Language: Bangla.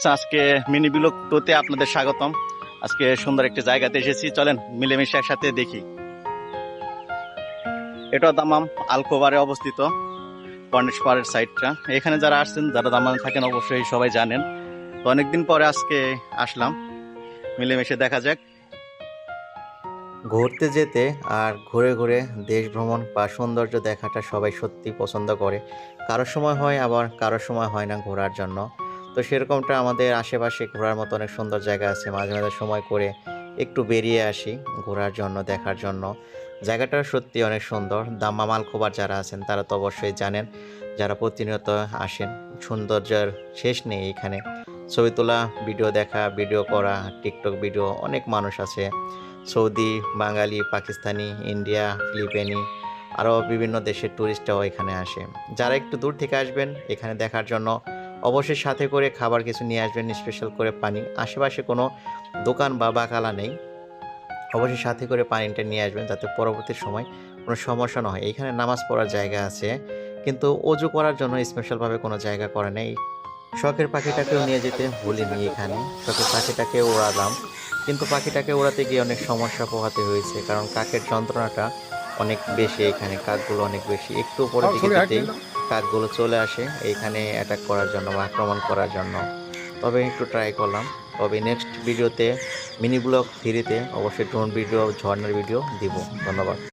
আজকে মিনি ব্লগ টুতে আপনাদের স্বাগতম। আজকে সুন্দর একটি জায়গাতে এসেছি, চলেন মিলেমিশে একসাথে দেখি। এটা দামাম আলকোবারে অবস্থিত পর্নেশ পাহাড়ের সাইডটা। এখানে যারা আসছেন, যারা দামামে থাকেন, অবশ্যই সবাই জানেন। তো অনেকদিন পরে আজকে আসলাম, মিলেমিশে দেখা যাক। ঘুরতে যেতে আর ঘুরে ঘুরে দেশ ভ্রমণ বা সৌন্দর্য দেখাটা সবাই সত্যি পছন্দ করে। কারোর সময় হয়, আবার কারোর সময় হয় না ঘোরার জন্য। তো সেরকমটা আমাদের আশেপাশে ঘোরার মতো অনেক সুন্দর জায়গা আছে, মাঝে মাঝে সময় করে একটু বেরিয়ে আসি ঘোরার জন্য, দেখার জন্য। জায়গাটা সত্যি অনেক সুন্দর। দাম্মাম আলখোবার যারা আছেন তারা তো অবশ্যই জানেন, যারা প্রতিনিয়ত আসেন। সৌন্দর্যের শেষ নেই এখানে। ছবি তোলা, ভিডিও দেখা, ভিডিও করা, টিকটক ভিডিও, অনেক মানুষ আছে। সৌদি, বাঙালি, পাকিস্তানি, ইন্ডিয়া, ফিলিপিনি, আরও বিভিন্ন দেশের ট্যুরিস্টরাও এখানে আসে। যারা একটু দূর থেকে আসবেন এখানে দেখার জন্য, অবশ্যই সাথে করে খাবার কিছু নিয়ে আসবেন, স্পেশাল করে পানি। আশেপাশে কোনো দোকান বা বাকালা নেই, অবশ্যই সাথে করে পানিটা নিয়ে আসবেন যাতে পরবর্তী সময় কোনো সমস্যা না হয়। এইখানে নামাজ পড়ার জায়গা আছে, কিন্তু অজু করার জন্য স্পেশালভাবে কোনো জায়গা করে নেই। শখের পাখিটাকেও নিয়ে যেতে ভুলিনি এখানে। শখের পাখিটাকে ওড়ালাম, কিন্তু পাখিটাকে ওড়াতে গিয়ে অনেক সমস্যা পোহাতে হয়েছে, কারণ কাকের যন্ত্রণাটা অনেক বেশি এখানে। কাকগুলো অনেক বেশি, একটু উপরের দিকে যেতেই কাকগুলো চলে আসে এইখানে অ্যাটাক করার জন্য বা আক্রমণ করার জন্য। তবে একটু ট্রাই করলাম। তবে নেক্সট ভিডিওতে, মিনি ব্লগ 3-তে অবশ্যই ড্রোন ভিডিও, ঝর্ণার ভিডিও দিব। ধন্যবাদ।